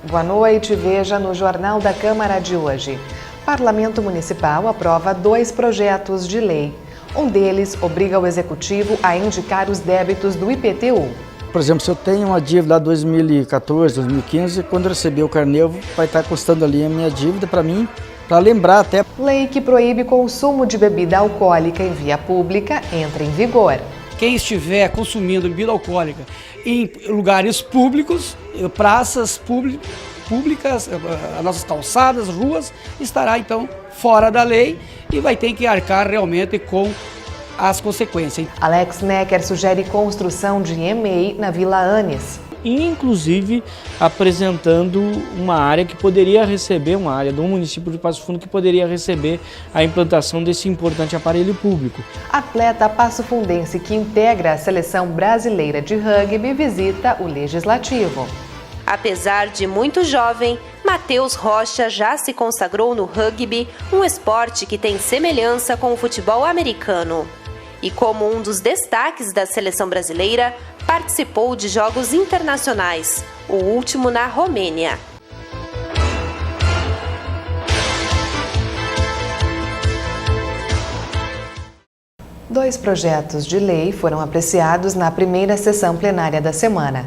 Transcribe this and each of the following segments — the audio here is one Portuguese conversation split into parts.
Boa noite, veja no Jornal da Câmara de hoje. Parlamento Municipal aprova 2 projetos de lei. Um deles obriga o Executivo a indicar os débitos do IPTU. Por exemplo, se eu tenho uma dívida lá 2014, 2015, quando eu receber o carnê, vai estar custando ali a minha dívida para mim, para lembrar até. Lei que proíbe consumo de bebida alcoólica em via pública entra em vigor. Quem estiver consumindo bebida alcoólica em lugares públicos, praças públicas, as nossas calçadas, ruas, estará então fora da lei e vai ter que arcar realmente com as consequências. Alex Necker sugere construção de EMEI na Vila Anes. Inclusive apresentando uma área que poderia receber, uma área do município de Passo Fundo que poderia receber a implantação desse importante aparelho público. Atleta passofundense que integra a seleção brasileira de rugby visita o Legislativo. Apesar de muito jovem, Matheus Rocha já se consagrou no rugby, um esporte que tem semelhança com o futebol americano. E como um dos destaques da seleção brasileira, participou de jogos internacionais, o último na Romênia. Dois projetos de lei foram apreciados na primeira sessão plenária da semana.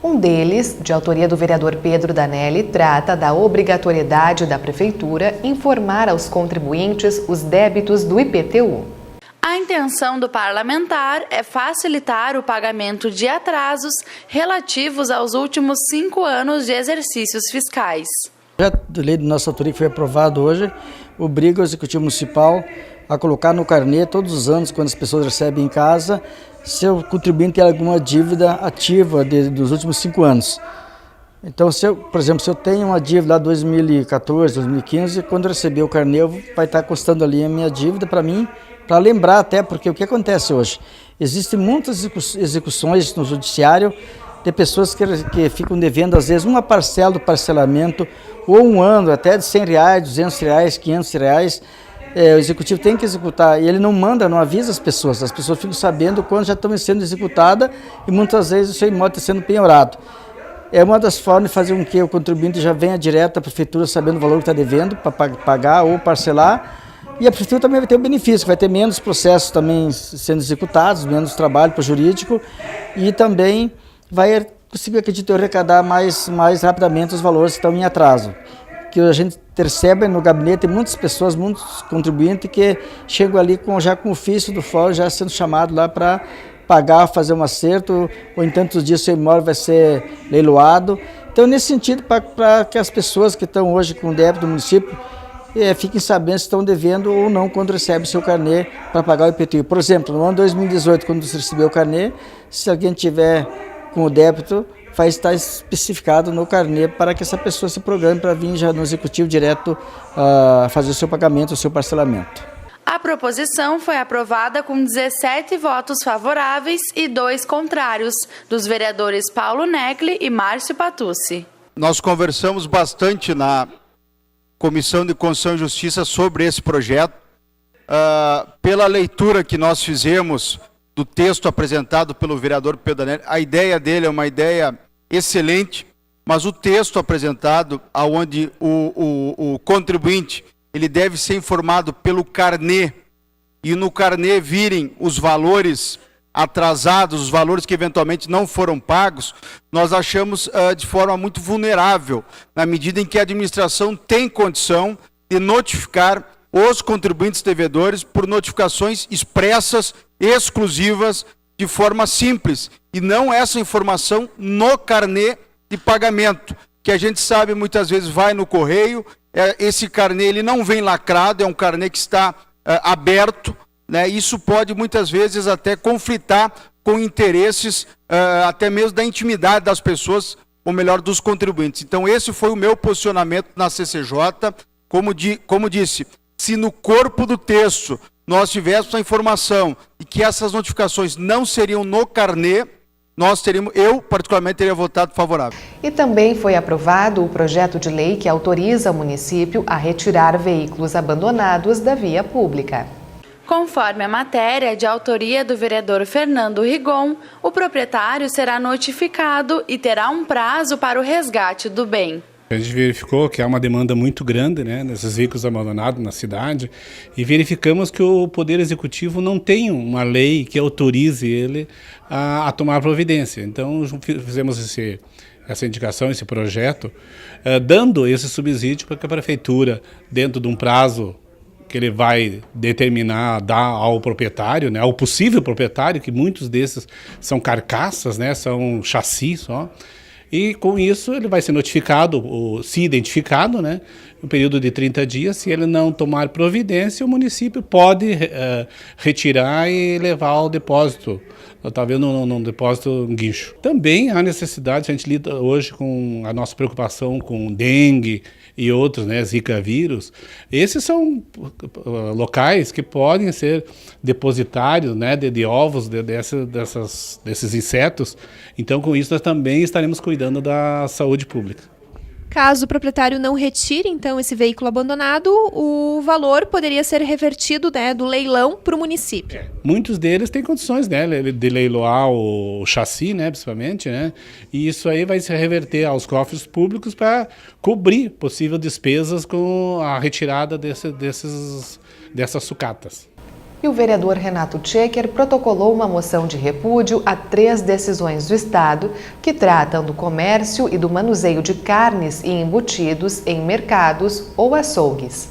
Um deles, de autoria do vereador Pedro Danelli, trata da obrigatoriedade da Prefeitura informar aos contribuintes os débitos do IPTU. A intenção do parlamentar é facilitar o pagamento de atrasos relativos aos últimos 5 anos de exercícios fiscais. O projeto de lei da nossa autoria que foi aprovado hoje obriga o Executivo Municipal a colocar no carnê todos os anos, quando as pessoas recebem em casa, se o contribuinte tem alguma dívida ativa dos últimos 5 anos. Então, por exemplo, se eu tenho uma dívida lá 2014, 2015, quando eu receber o carnê, vai estar custando ali a minha dívida para mim, para lembrar até, porque o que acontece hoje? Existem muitas execuções no judiciário de pessoas que ficam devendo, às vezes, uma parcela do parcelamento, ou um ano, até de R$100, R$200, R$500, o executivo tem que executar, e ele não manda, não avisa as pessoas ficam sabendo quando já estão sendo executadas, e muitas vezes o seu imóvel está sendo penhorado. É uma das formas de fazer com que o contribuinte já venha direto à prefeitura sabendo o valor que está devendo, para pagar ou parcelar. E a prefeitura também vai ter um benefício, vai ter menos processos também sendo executados, menos trabalho para o jurídico e também vai conseguir, acredito eu, arrecadar mais rapidamente os valores que estão em atraso. Que a gente percebe no gabinete muitas pessoas, muitos contribuintes que chegam ali já com o ofício do fórum, já sendo chamado lá para pagar, fazer um acerto, ou em tantos dias seu imóvel vai ser leiloado. Então, nesse sentido, para que as pessoas que estão hoje com débito do município fiquem sabendo se estão devendo ou não quando recebe o seu carnê para pagar o IPTU. Por exemplo, no ano 2018, quando você recebeu o carnê, se alguém tiver com o débito, vai estar especificado no carnê para que essa pessoa se programe para vir já no executivo direto fazer o seu pagamento, o seu parcelamento. A proposição foi aprovada com 17 votos favoráveis e 2 contrários, dos vereadores Paulo Necli e Márcio Patucci. Nós conversamos bastante na Comissão de Constituição e Justiça sobre esse projeto. Pela leitura que nós fizemos do texto apresentado pelo vereador Pedro Danelli, a ideia dele é uma ideia excelente, mas o texto apresentado, onde o contribuinte ele deve ser informado pelo carnê, e no carnê virem os valores atrasados, os valores que eventualmente não foram pagos, nós achamos de forma muito vulnerável, na medida em que a administração tem condição de notificar os contribuintes devedores por notificações expressas, exclusivas, de forma simples, e não essa informação no carnê de pagamento, que a gente sabe muitas vezes vai no correio, esse carnê ele não vem lacrado, é um carnê que está aberto, né? Isso pode muitas vezes até conflitar com interesses até mesmo da intimidade das pessoas, ou melhor, dos contribuintes. Então esse foi o meu posicionamento na CCJ, como disse, se no corpo do texto nós tivéssemos a informação de que essas notificações não seriam no carnê, eu particularmente teria votado favorável. E também foi aprovado o projeto de lei que autoriza o município a retirar veículos abandonados da via pública. Conforme a matéria de autoria do vereador Fernando Rigon, o proprietário será notificado e terá um prazo para o resgate do bem. A gente verificou que há uma demanda muito grande, né, nesses veículos abandonados na cidade, e verificamos que o Poder Executivo não tem uma lei que autorize ele a tomar providência. Então fizemos essa indicação, esse projeto, dando esse subsídio para que a Prefeitura, dentro de um prazo que ele vai determinar, dar ao proprietário, né, ao possível proprietário, que muitos desses são carcaças, né, são chassi só, e com isso ele vai ser notificado, ou se identificado, né, no período de 30 dias. Se ele não tomar providência, o município pode retirar e levar ao depósito, talvez num depósito, um guincho. Também há necessidade, a gente lida hoje com a nossa preocupação com dengue e outros, né, Zika vírus. Esses são locais que podem ser depositários, né, de ovos desses insetos. Então, com isso, nós também estaremos cuidando da saúde pública. Caso o proprietário não retire, então, esse veículo abandonado, o valor poderia ser revertido, né, do leilão para o município. Muitos deles têm condições, né, de leiloar o chassi, né, principalmente, né, e isso aí vai se reverter aos cofres públicos para cobrir possíveis despesas com a retirada dessas sucatas. E o vereador Renato Tchequer protocolou uma moção de repúdio a 3 decisões do Estado que tratam do comércio e do manuseio de carnes e embutidos em mercados ou açougues.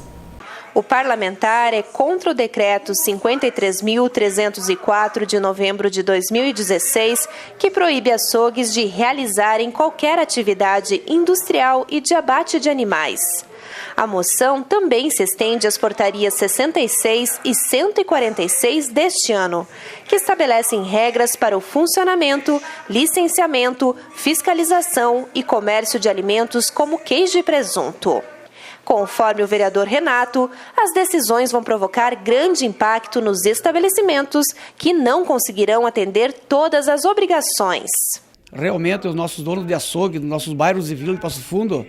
O parlamentar é contra o decreto 53.304 de novembro de 2016, que proíbe açougues de realizarem qualquer atividade industrial e de abate de animais. A moção também se estende às portarias 66 e 146 deste ano, que estabelecem regras para o funcionamento, licenciamento, fiscalização e comércio de alimentos como queijo e presunto. Conforme o vereador Renato, as decisões vão provocar grande impacto nos estabelecimentos que não conseguirão atender todas as obrigações. Realmente, os nossos donos de açougue, dos nossos bairros e vilas de Passo Fundo,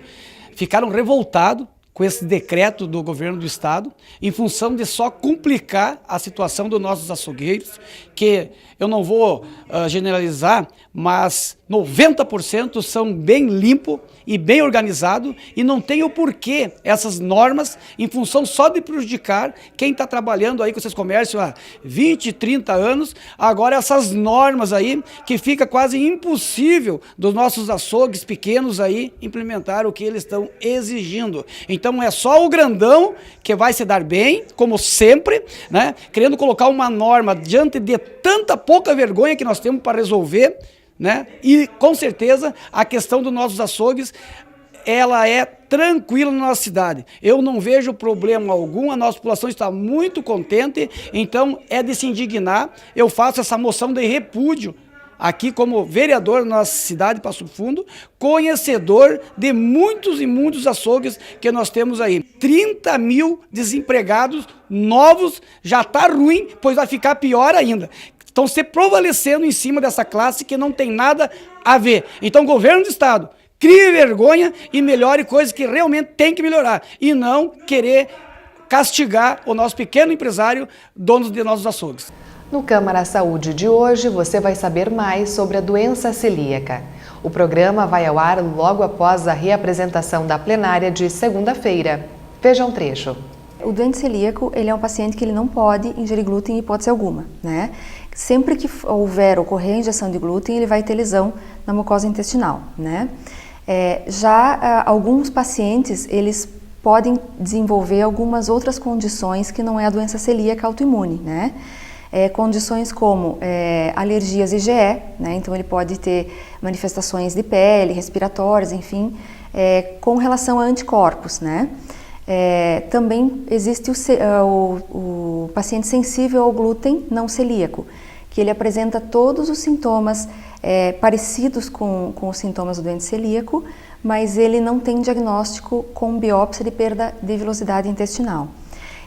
ficaram revoltados com esse decreto do governo do estado, em função de só complicar a situação dos nossos açougueiros, que eu não vou generalizar, mas 90% são bem limpos e bem organizados, e não tem o porquê essas normas, em função só de prejudicar quem está trabalhando aí com esses comércios há 20, 30 anos, agora essas normas aí, que fica quase impossível dos nossos açougues pequenos aí implementar o que eles estão exigindo. Então é só o grandão que vai se dar bem, como sempre, né? Querendo colocar uma norma diante de tanta pouca vergonha que nós temos para resolver, né? E com certeza a questão dos nossos açougues, ela é tranquila na nossa cidade. Eu não vejo problema algum, a nossa população está muito contente, então é de se indignar. Eu faço essa moção de repúdio aqui como vereador da nossa cidade, Passo Fundo, conhecedor de muitos e muitos açougues que nós temos aí. 30 mil desempregados novos, já está ruim, pois vai ficar pior ainda. Estão se prevalecendo em cima dessa classe que não tem nada a ver. Então, governo do estado, crie vergonha e melhore coisas que realmente tem que melhorar. E não querer castigar o nosso pequeno empresário, dono de nossos açougues. No Câmara Saúde de hoje, você vai saber mais sobre a doença celíaca. O programa vai ao ar logo após a reapresentação da plenária de segunda-feira. Veja um trecho. O doente celíaco, ele é um paciente que ele não pode ingerir glúten em hipótese alguma, né? Sempre que houver ocorrer injeção de glúten, ele vai ter lesão na mucosa intestinal, né? Alguns pacientes, eles podem desenvolver algumas outras condições que não é a doença celíaca autoimune, né? Condições como alergias IgE, né? Então ele pode ter manifestações de pele, respiratórias, enfim, com relação a anticorpos, né? Também existe o paciente sensível ao glúten não celíaco, que ele apresenta todos os sintomas parecidos com os sintomas do doente celíaco, mas ele não tem diagnóstico com biópsia de perda de velocidade intestinal.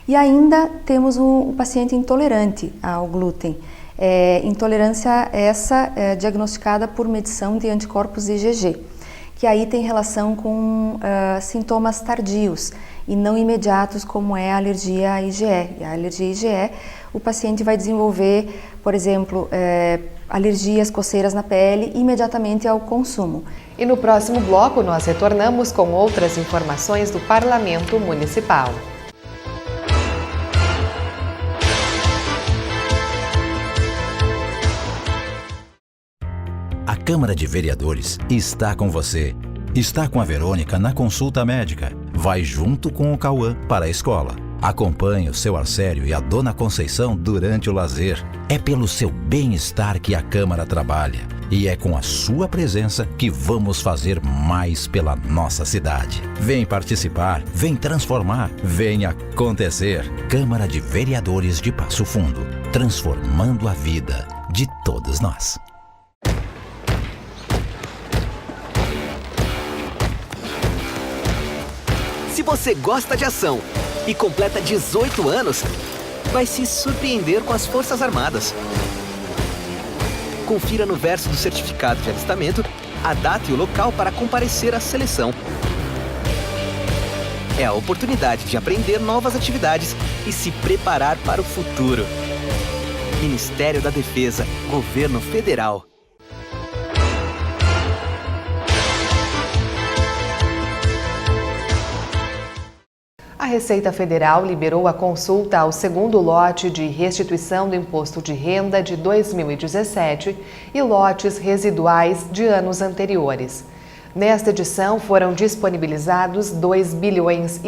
E ainda temos o paciente intolerante ao glúten. Intolerância essa diagnosticada por medição de anticorpos IgG, que aí tem relação com sintomas tardios e não imediatos, como é a alergia à IgE. E a alergia à IgE, o paciente vai desenvolver, por exemplo, alergias, coceiras na pele imediatamente ao consumo. E no próximo bloco nós retornamos com outras informações do Parlamento Municipal. A Câmara de Vereadores está com você. Está com a Verônica na consulta médica. Vai junto com o Cauã para a escola. Acompanhe o seu Arcério e a Dona Conceição durante o lazer. É pelo seu bem-estar que a Câmara trabalha. E é com a sua presença que vamos fazer mais pela nossa cidade. Vem participar, vem transformar, vem acontecer. Câmara de Vereadores de Passo Fundo. Transformando a vida de todos nós. Se você gosta de ação e completa 18 anos, vai se surpreender com as Forças Armadas. Confira no verso do certificado de alistamento a data e o local para comparecer à seleção. É a oportunidade de aprender novas atividades e se preparar para o futuro. Ministério da Defesa, Governo Federal. A Receita Federal liberou a consulta ao segundo lote de restituição do Imposto de Renda de 2017 e lotes residuais de anos anteriores. Nesta edição foram disponibilizados 2,5 bilhões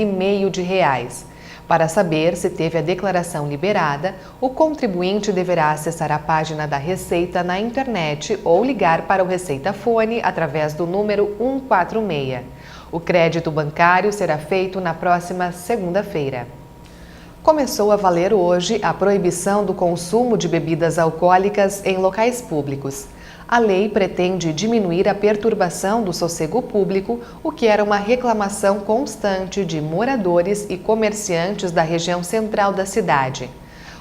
de reais. Para saber se teve a declaração liberada, o contribuinte deverá acessar a página da Receita na internet ou ligar para o Receita Fone através do número 146. O crédito bancário será feito na próxima segunda-feira. Começou a valer hoje a proibição do consumo de bebidas alcoólicas em locais públicos. A lei pretende diminuir a perturbação do sossego público, o que era uma reclamação constante de moradores e comerciantes da região central da cidade.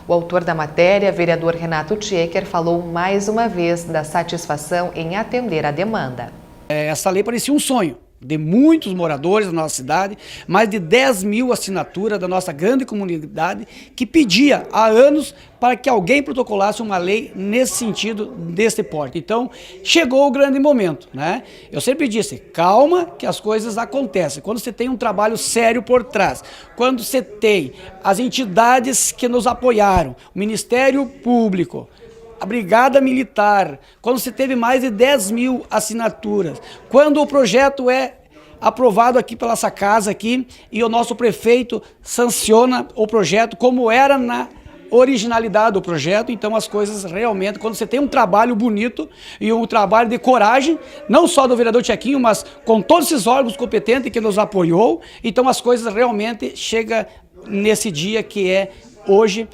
O autor da matéria, vereador Renato Tchecker, falou mais uma vez da satisfação em atender a demanda. Essa lei parecia um sonho de muitos moradores da nossa cidade, mais de 10 mil assinaturas da nossa grande comunidade, que pedia há anos para que alguém protocolasse uma lei nesse sentido, desse porte. Então, chegou o grande momento, né? Eu sempre disse, calma que as coisas acontecem. Quando você tem um trabalho sério por trás, quando você tem as entidades que nos apoiaram, o Ministério Público, a Brigada Militar, quando se teve mais de 10 mil assinaturas, quando o projeto é aprovado aqui pela essa casa aqui e o nosso prefeito sanciona o projeto como era na originalidade do projeto, então as coisas realmente, quando você tem um trabalho bonito e um trabalho de coragem, não só do vereador Tchequinho, mas com todos esses órgãos competentes que nos apoiou, então as coisas realmente chegam nesse dia que é hoje.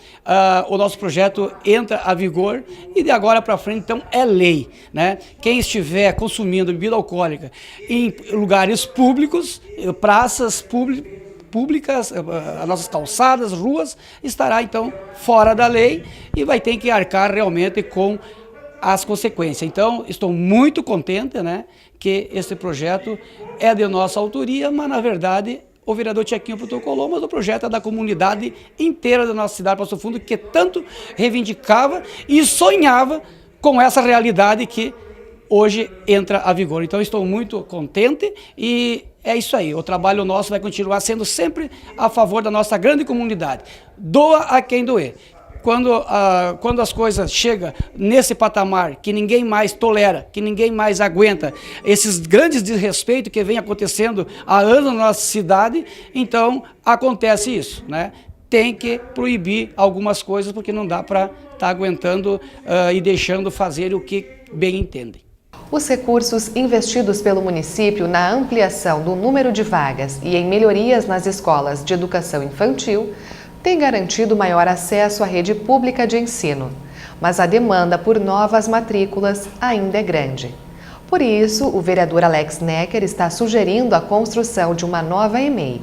O nosso projeto entra a vigor e de agora para frente, então, é lei, né? Quem estiver consumindo bebida alcoólica em lugares públicos, praças públicas, as nossas calçadas, ruas, estará, então, fora da lei e vai ter que arcar realmente com as consequências. Então, estou muito contente, né, que esse projeto é de nossa autoria, mas, na verdade, o vereador Tchequinho protocolou, mas o projeto é da comunidade inteira da nossa cidade, Passo Fundo, que tanto reivindicava e sonhava com essa realidade que hoje entra a vigor. Então, estou muito contente e é isso aí. O trabalho nosso vai continuar sendo sempre a favor da nossa grande comunidade. Doa a quem doer. Quando as coisas chegam nesse patamar que ninguém mais tolera, que ninguém mais aguenta, esses grandes desrespeitos que vem acontecendo há anos na nossa cidade, então acontece isso, né? Tem que proibir algumas coisas porque não dá para estar aguentando e deixando fazer o que bem entendem. Os recursos investidos pelo município na ampliação do número de vagas e em melhorias nas escolas de educação infantil tem garantido maior acesso à rede pública de ensino, mas a demanda por novas matrículas ainda é grande. Por isso, o vereador Alex Necker está sugerindo a construção de uma nova EMEI.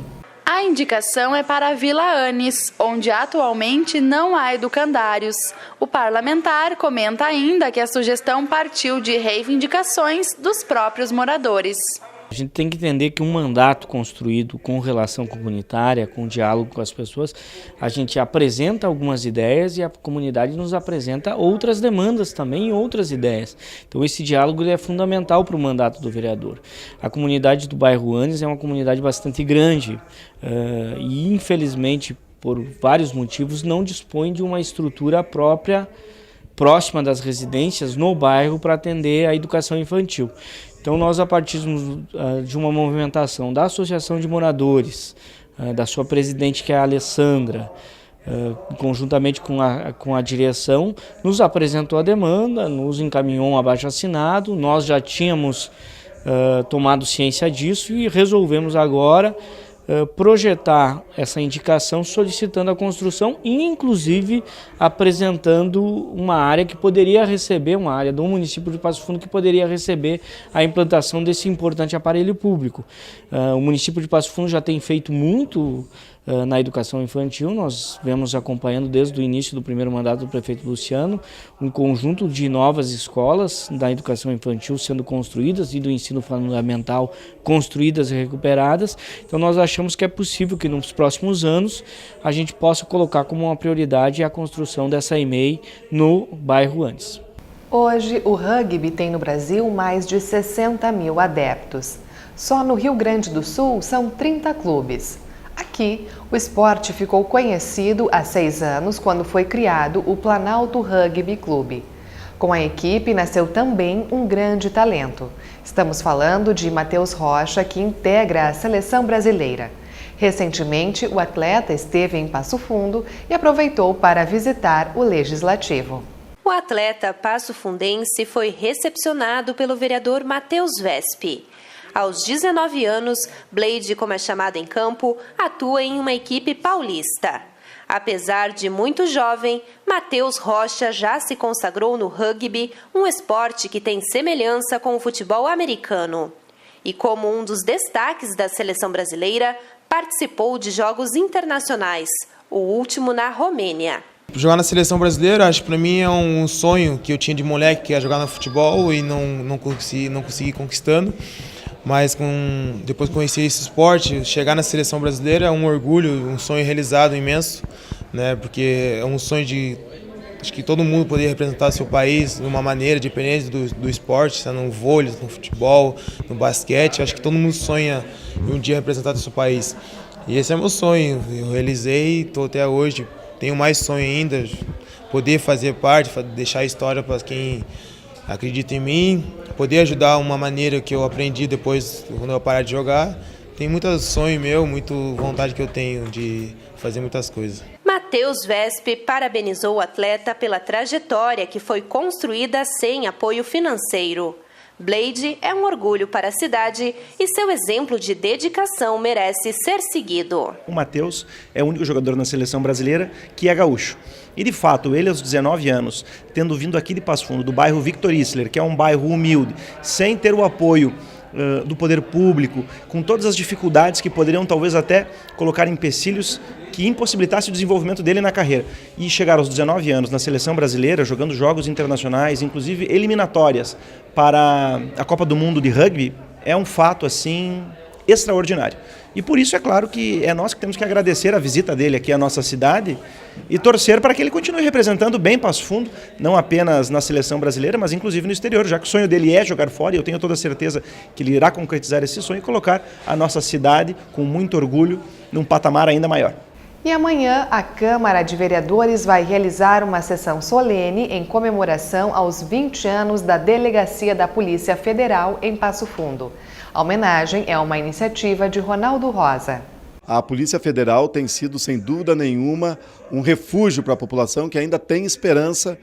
A indicação é para a Vila Anis, onde atualmente não há educandários. O parlamentar comenta ainda que a sugestão partiu de reivindicações dos próprios moradores. A gente tem que entender que um mandato construído com relação comunitária, com diálogo com as pessoas, a gente apresenta algumas ideias e a comunidade nos apresenta outras demandas também e outras ideias. Então esse diálogo é fundamental para o mandato do vereador. A comunidade do bairro Anes é uma comunidade bastante grande e infelizmente por vários motivos não dispõe de uma estrutura própria próxima das residências no bairro para atender a educação infantil. Então nós, a partir de uma movimentação da Associação de Moradores, da sua presidente, que é a Alessandra, conjuntamente com a direção, nos apresentou a demanda, nos encaminhou um abaixo-assinado, nós já tínhamos tomado ciência disso e resolvemos agora projetar essa indicação solicitando a construção e inclusive apresentando uma área que poderia receber, uma área do município de Passo Fundo que poderia receber a implantação desse importante aparelho público. O município de Passo Fundo já tem feito muito na educação infantil, nós vemos acompanhando desde o início do primeiro mandato do prefeito Luciano um conjunto de novas escolas da educação infantil sendo construídas e do ensino fundamental construídas e recuperadas. Então nós achamos que é possível que nos próximos anos a gente possa colocar como uma prioridade a construção dessa EMEI no bairro Anes. Hoje, o rugby tem no Brasil mais de 60 mil adeptos. Só no Rio Grande do Sul são 30 clubes. Aqui, o esporte ficou conhecido há 6 anos quando foi criado o Planalto Rugby Clube. Com a equipe nasceu também um grande talento. Estamos falando de Matheus Rocha, que integra a seleção brasileira. Recentemente, o atleta esteve em Passo Fundo e aproveitou para visitar o Legislativo. O atleta passofundense foi recepcionado pelo vereador Matheus Vespi. Aos 19 anos, Blade, como é chamado em campo, atua em uma equipe paulista. Apesar de muito jovem, Matheus Rocha já se consagrou no rugby, um esporte que tem semelhança com o futebol americano. E como um dos destaques da seleção brasileira, participou de jogos internacionais, o último na Romênia. Jogar na seleção brasileira, acho que para mim é um sonho que eu tinha de moleque, que ia jogar no futebol e não consegui conquistando. Mas depois de conhecer esse esporte, chegar na seleção brasileira é um orgulho, um sonho realizado imenso, né? Porque é um sonho de acho que todo mundo poder representar seu país de uma maneira, dependente do esporte, seja no vôlei, no futebol, no basquete. Acho que todo mundo sonha em um dia representar seu país. E esse é meu sonho, eu realizei, estou até hoje, tenho mais sonho ainda, poder fazer parte, deixar a história para quem acredita em mim, poder ajudar uma maneira que eu aprendi depois, quando eu parar de jogar. Tem muito sonho meu, muita vontade que eu tenho de fazer muitas coisas. Matheus Vespi parabenizou o atleta pela trajetória que foi construída sem apoio financeiro. Blade é um orgulho para a cidade e seu exemplo de dedicação merece ser seguido. O Matheus é o único jogador na seleção brasileira que é gaúcho. E de fato, ele aos 19 anos, tendo vindo aqui de Passo Fundo, do bairro Victor Isler, que é um bairro humilde, sem ter o apoio do poder público, com todas as dificuldades que poderiam talvez até colocar empecilhos que impossibilitasse o desenvolvimento dele na carreira. E chegar aos 19 anos na seleção brasileira, jogando jogos internacionais, inclusive eliminatórias para a Copa do Mundo de Rugby, é um fato assim extraordinário. E por isso é claro que é nós que temos que agradecer a visita dele aqui à nossa cidade e torcer para que ele continue representando bem Passo Fundo, não apenas na seleção brasileira, mas inclusive no exterior, já que o sonho dele é jogar fora, e eu tenho toda a certeza que ele irá concretizar esse sonho e colocar a nossa cidade com muito orgulho num patamar ainda maior. E amanhã a Câmara de Vereadores vai realizar uma sessão solene em comemoração aos 20 anos da Delegacia da Polícia Federal em Passo Fundo. A homenagem é uma iniciativa de Ronaldo Rosa. A Polícia Federal tem sido, sem dúvida nenhuma, um refúgio para a população que ainda tem esperança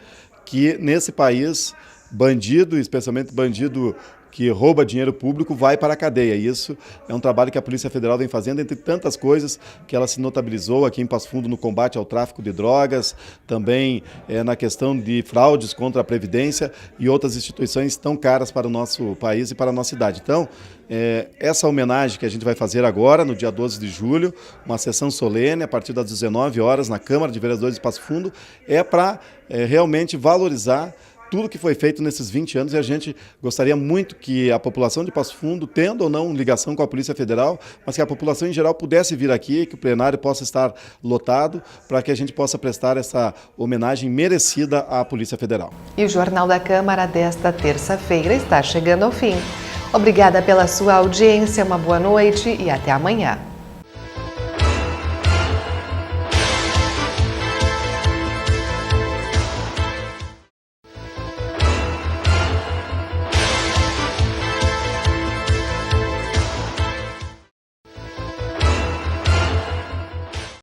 que nesse país bandido, especialmente bandido que rouba dinheiro público, vai para a cadeia. Isso é um trabalho que a Polícia Federal vem fazendo, entre tantas coisas, que ela se notabilizou aqui em Passo Fundo no combate ao tráfico de drogas, também na questão de fraudes contra a Previdência e outras instituições tão caras para o nosso país e para a nossa cidade. Então, essa homenagem que a gente vai fazer agora, no dia 12 de julho, uma sessão solene, a partir das 19 horas, na Câmara de Vereadores de Passo Fundo, é para realmente valorizar tudo que foi feito nesses 20 anos e a gente gostaria muito que a população de Passo Fundo, tendo ou não ligação com a Polícia Federal, mas que a população em geral pudesse vir aqui, que o plenário possa estar lotado, para que a gente possa prestar essa homenagem merecida à Polícia Federal. E o Jornal da Câmara desta terça-feira está chegando ao fim. Obrigada pela sua audiência, uma boa noite e até amanhã.